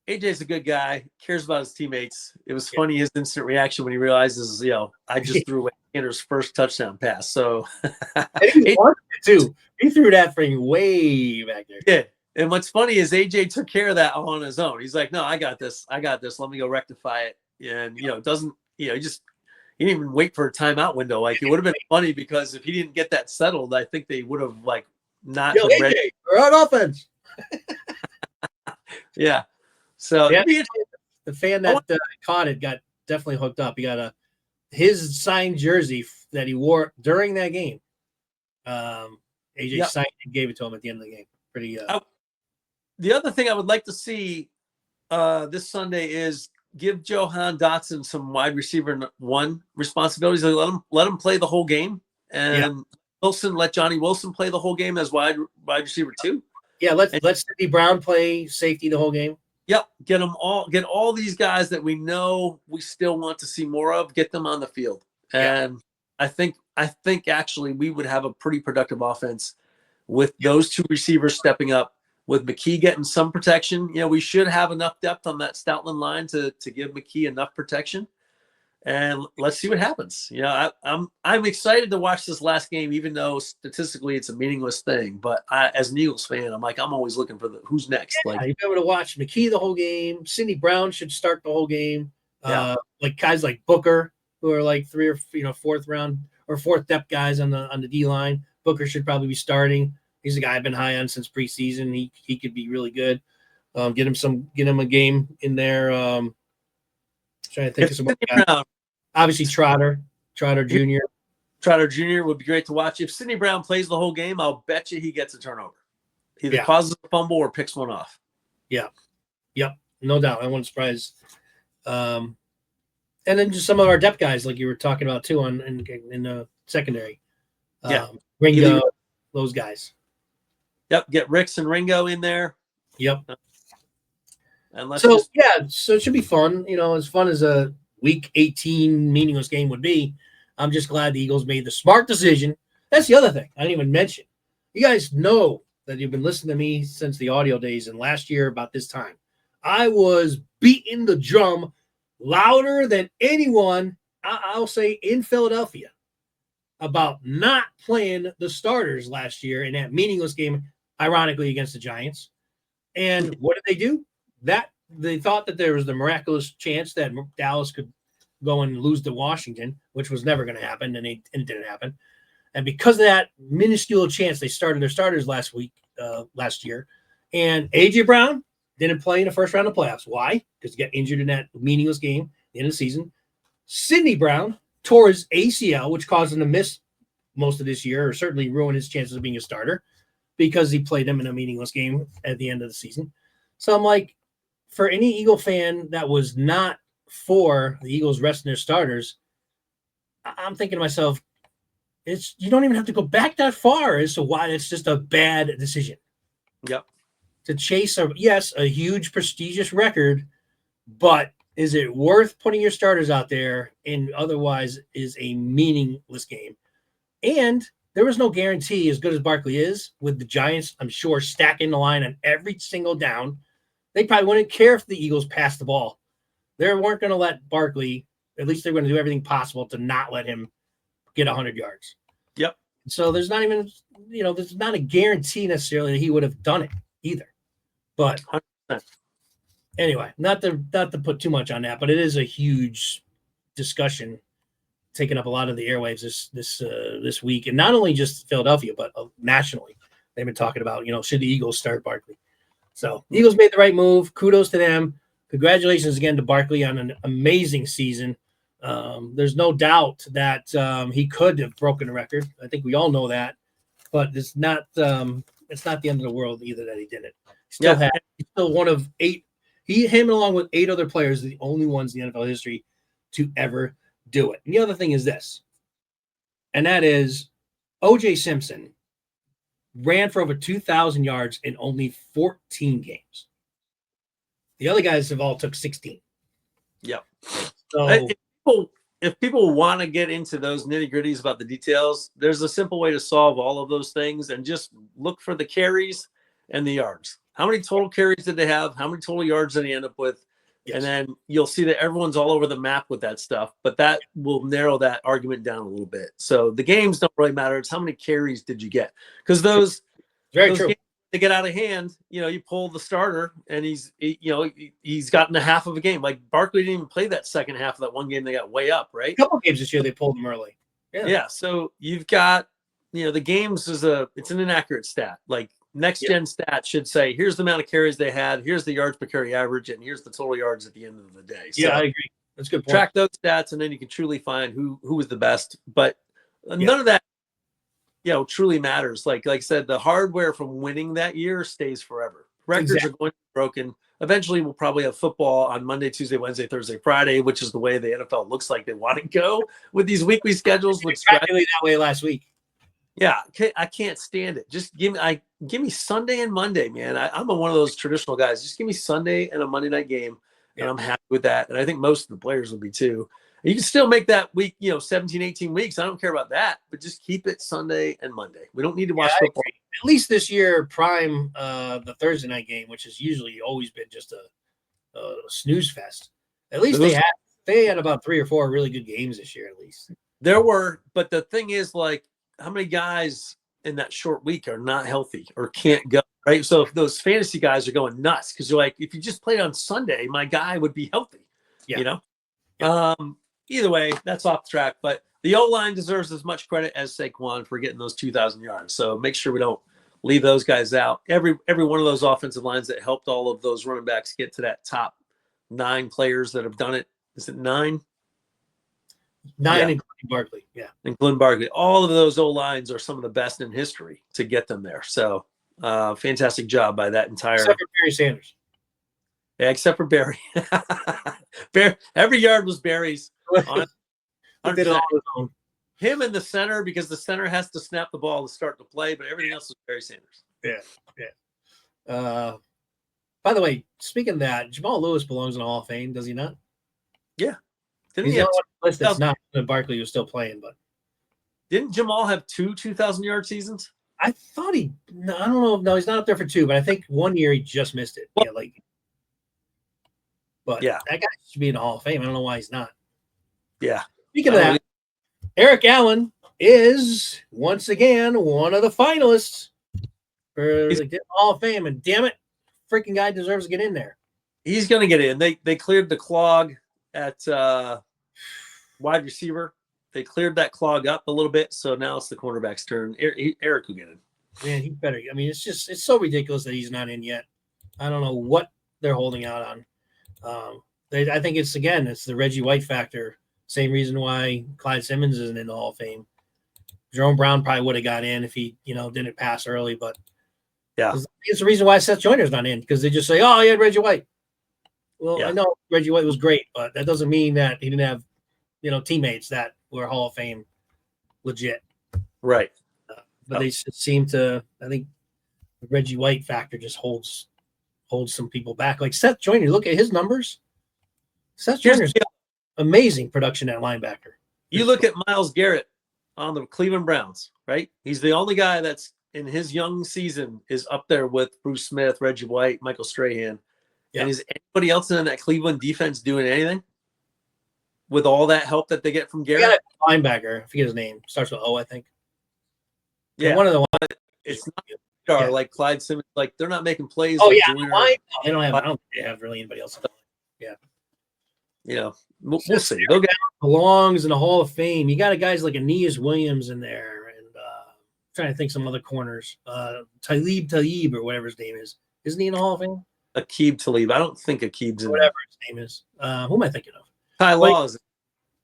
AJ's a good guy, cares about his teammates. It was funny his instant reaction when he realizes, I just threw away Tanner's first touchdown pass. So he wanted it too. He threw that thing way back there. Yeah. And what's funny is AJ took care of that on his own. He's like, no, I got this. Let me go rectify it. And he didn't even wait for a timeout window. Like it would have been funny because if he didn't get that settled, I think they would have not been AJ, ready. We're on offense. Yeah. So the fan that caught it got definitely hooked up. He got his signed jersey that he wore during that game. AJ signed and gave it to him at the end of the game. Pretty. The other thing I would like to see this Sunday is give Johan Dotson some wide receiver 1 responsibilities. Let him play the whole game, and let Johnny Wilson play the whole game as wide receiver 2. Yeah, let Sidney Brown play safety the whole game. Yep, get all these guys that we know we still want to see more of. Get them on the field, and I think actually we would have a pretty productive offense with those 2 receivers stepping up. With McKee getting some protection, we should have enough depth on that Stoutland line to give McKee enough protection. And let's see what happens. I'm excited to watch this last game, even though statistically it's a meaningless thing. But as an Eagles fan, I'm always looking for who's next. You'll be able to watch McKee the whole game. Sidney Brown should start the whole game. Like guys like Booker, who are like 3 or 4th round or 4th depth guys on the D line. Booker should probably be starting. He's a guy I've been high on since preseason. He could be really good. Get him a game in there. Trying to think of some guys. Obviously Trotter Jr. Trotter Jr. would be great to watch. If Sidney Brown plays the whole game, I'll bet you he gets a turnover. Either causes a fumble or picks one off. Yeah. Yep. No doubt. I wouldn't surprise And then just some of our depth guys, like you were talking about too, in the secondary. Yeah. Ringo, those guys. Yep. Get Ricks and Ringo in there. Yep. And let's so it should be fun. As fun as a week 18 meaningless game would be. I'm just glad the Eagles made the smart decision. That's the other thing I didn't even mention. You guys know that you've been listening to me since the audio days, and last year about this time, I was beating the drum louder than anyone, I'll say, in Philadelphia about not playing the starters last year in that meaningless game, ironically, against the Giants. And what did they do? They thought that there was the miraculous chance that Dallas could go and lose to Washington, which was never going to happen, and it didn't happen. And because of that minuscule chance, they started their starters last year. And A.J. Brown didn't play in the first round of playoffs. Why? Because he got injured in that meaningless game at the end of the season. Sidney Brown tore his ACL, which caused him to miss most of this year, or certainly ruin his chances of being a starter because he played him in a meaningless game at the end of the season. So I'm like, for any Eagle fan that was not for the Eagles resting their starters, I'm thinking to myself, you don't even have to go back that far as to why it's just a bad decision. Yep. To chase a huge prestigious record, but is it worth putting your starters out there and otherwise is a meaningless game? And there was no guarantee, as good as Barkley is, with the Giants, I'm sure, stacking the line on every single down. They probably wouldn't care if the Eagles passed the ball. They weren't going to let Barkley, at least they're going to do everything possible to not let him get 100 yards. Yep. So there's not even, there's not a guarantee necessarily that he would have done it either. But 100%. Anyway, not to put too much on that, but it is a huge discussion taking up a lot of the airwaves this week, and not only just Philadelphia, but nationally. They've been talking about, should the Eagles start Barkley? So the Eagles made the right move. Kudos to them. Congratulations again to Barkley on an amazing season. There's no doubt that he could have broken the record. I think we all know that, but it's not the end of the world either that he didn't. He's still one of 8. Him along with 8 other players are the only ones in the NFL history to ever do it. And the other thing is this, and that is O.J. Simpson ran for over 2,000 yards in only 14 games. The other guys have all took 16. Yep. So if people want to get into those nitty-gritties about the details, there's a simple way to solve all of those things and just look for the carries and the yards. How many total carries did they have? How many total yards did they end up with? Yes. And then you'll see that everyone's all over the map with that stuff, but that will narrow that argument down a little bit. So the games don't really matter. It's how many carries did you get? Because those games, they get out of hand. You pull the starter and he's gotten a half of a game. Like Barkley didn't even play that second half of that one game. They got way up, right? A couple games this year they pulled him early. Yeah. So you've got, the games it's an inaccurate stat. Like next gen stat should say, here's the amount of carries they had, here's the yards per carry average, and here's the total yards at the end of the day. So I agree. That's a good point. Track those stats, and then you can truly find who was the best. But none of that, truly matters. Like I said, the hardware from winning that year stays forever. Records are going to be broken. Eventually, we'll probably have football on Monday, Tuesday, Wednesday, Thursday, Friday, which is the way the NFL looks like they want to go with these weekly schedules. Exactly that way last week. Yeah, I can't stand it. Just give me Sunday and Monday, man. I'm one of those traditional guys. Just give me Sunday and a Monday night game, and I'm happy with that. And I think most of the players will be too. You can still make that week, 17, 18 weeks. I don't care about that, but just keep it Sunday and Monday. We don't need to watch football. At least this year, prime the Thursday night game, which has usually always been just a snooze fest. At least they had about 3 or 4 really good games this year, at least. There were, but the thing is, like, how many guys in that short week are not healthy or can't go, right? So if those fantasy guys are going nuts because you're like, if you just played on Sunday, my guy would be healthy, Either way, that's off the track. But the O-line deserves as much credit as Saquon for getting those 2,000 yards. So make sure we don't leave those guys out. Every one of those offensive lines that helped all of those running backs get to that top 9 players that have done it. Is it 9? 9, including Barkley. Yeah. Including Barkley. All of those O-lines are some of the best in history to get them there. So fantastic job by that entire. Except for Barry Sanders. Yeah, except for Barry. Every yard was Barry's. Did it all on his own. Him in the center, because the center has to snap the ball to start the play, but everything else was Barry Sanders. Yeah. By the way, speaking of that, Jamal Lewis belongs in the Hall of Fame, does he not? Yeah. He's the only one on the list that's not. Barkley was still playing, but didn't Jamal have 2,000-yard seasons? I thought I don't know. No, he's not up there for 2, but I think 1 year he just missed it. Well, that guy should be in the Hall of Fame. I don't know why he's not. Yeah. Speaking of that, Eric Allen is once again one of the finalists for the Hall of Fame, and damn it, freaking guy deserves to get in there. He's going to get in. They cleared the clog at wide receiver. They cleared that clog up a little bit, so now it's the cornerback's turn. Eric will get in. Man, he better. I mean, it's so ridiculous that he's not in yet. I don't know what they're holding out on. I think it's the Reggie White factor. Same reason why Clyde Simmons isn't in the Hall of Fame. Jerome Brown probably would have got in if he, didn't pass early, but yeah, it's the reason why Seth Joyner's not in, because they just say, "Oh, he had Reggie White." Well, yeah. I know Reggie White was great, but that doesn't mean that he didn't have, teammates that were Hall of Fame legit. Right. But they seem to. I think the Reggie White factor just holds some people back. Like Seth Joyner, look at his numbers. Seth Joyner's amazing production at linebacker. You look at Myles Garrett on the Cleveland Browns, right? He's the only guy that's in his young season is up there with Bruce Smith, Reggie White, Michael Strahan. Yeah. And is anybody else in that Cleveland defense doing anything with all that help that they get from Garrett? Got a linebacker, I forget his name, starts with O, I think. Yeah, one of the it's not like Clyde Simmons. Like they're not making plays. Oh like yeah, they don't have. I don't think they have really anybody else. Yeah, we'll see. They'll get belongs in the Hall of Fame. You got guys like Aeneas Williams in there, and trying to think some other corners. Talib or whatever his name is. Isn't he in the Hall of Fame? Aqib Talib. I don't think Aqib's in whatever his name is. Who am I thinking of? Ty Law is.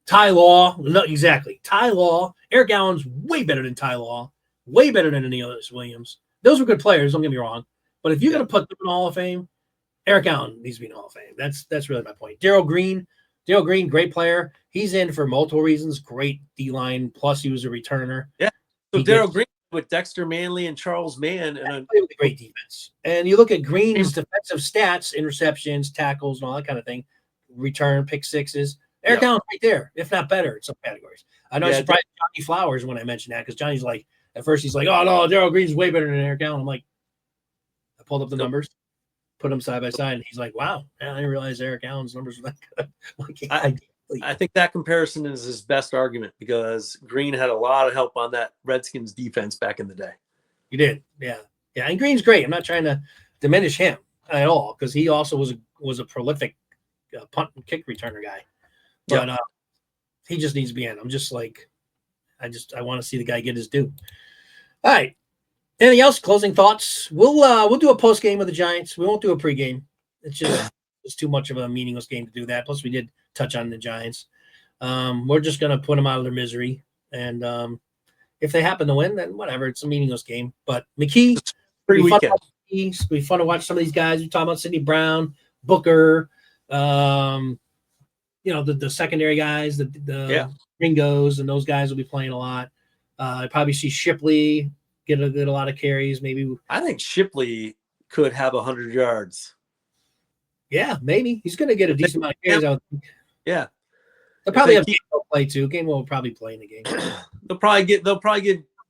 Ty Law. No, exactly. Ty Law. Eric Allen's way better than Ty Law. Way better than Aeneas Williams. Those were good players. Don't get me wrong. But if you're going to put them in the Hall of Fame, Eric Allen needs to be in the Hall of Fame. That's really my point. Darrell Green, great player. He's in for multiple reasons. Great D-line. Plus, he was a returner. Yeah. So Darrell Green with Dexter Manley and Charles Mann. And a great defense. And you look at Green's defensive stats, interceptions, tackles, and all that kind of thing. Return, pick sixes. Eric Allen's right there, if not better in some categories. I know I surprised Johnny Flowers when I mentioned that, because Johnny's like, at first he's like, "Oh no, Darrell Green's way better than Eric Allen." I'm like, I pulled up the numbers, put them side by side, and he's like, "Wow, man, I didn't realize Eric Allen's numbers were that good." I think that comparison is his best argument, because Green had a lot of help on that Redskins defense back in the day. He did, yeah. And Green's great. I'm not trying to diminish him at all, because he also was a prolific punt and kick returner guy. But he just needs to be in. I'm just like, I want to see the guy get his due. All right. Anything else? Closing thoughts? We'll do a post game with the Giants. We won't do a pregame. It's too much of a meaningless game to do that. Plus, we did touch on the Giants. We're just gonna put them out of their misery, and if they happen to win, then whatever. It's a meaningless game. But McKee, it'll be fun to watch some of these guys. We talk about Sidney Brown, Booker, the secondary guys, the Ringos, and those guys will be playing a lot. I probably see Shipley get a lot of carries. Maybe I think Shipley could have 100 yards. Yeah, maybe he's going to get a decent amount of carries out. Yeah, they'll probably have Gainwell play too. Gainwell will probably play in the game. They'll probably get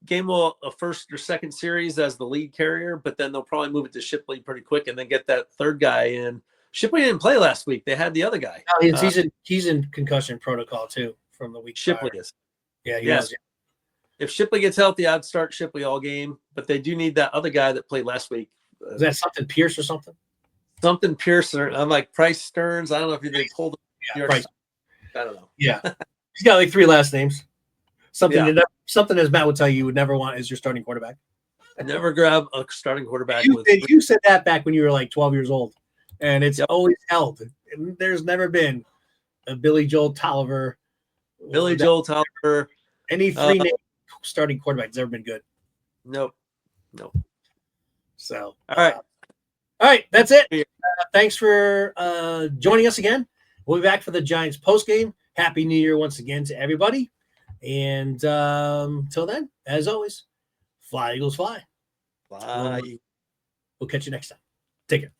Gainwell a first or second series as the lead carrier, but then they'll probably move it to Shipley pretty quick, and then get that third guy in. Shipley didn't play last week. They had the other guy. No, he's in concussion protocol too from the week. Shipley prior. is. Yeah, he was. If Shipley gets healthy, I'd start Shipley all game, but they do need that other guy that played last week. Is that something Pierce or something? Something Pearson. I'm like Price Stearns. I don't know if they pulled him. Yeah, Price. I don't know. Yeah, he's got like 3 last names. Something as Matt would tell you would never want as your starting quarterback. I never grab a starting quarterback. You said that back when you were like 12 years old, and it's always held. There's never been a Billy Joel Tolliver. Any 3 name starting quarterback has ever been good. Nope. So all right. All right, that's it. Thanks for joining us again. We'll be back for the Giants postgame. Happy New Year once again to everybody. And till then, as always, fly, Eagles, fly. Bye. We'll catch you next time. Take care.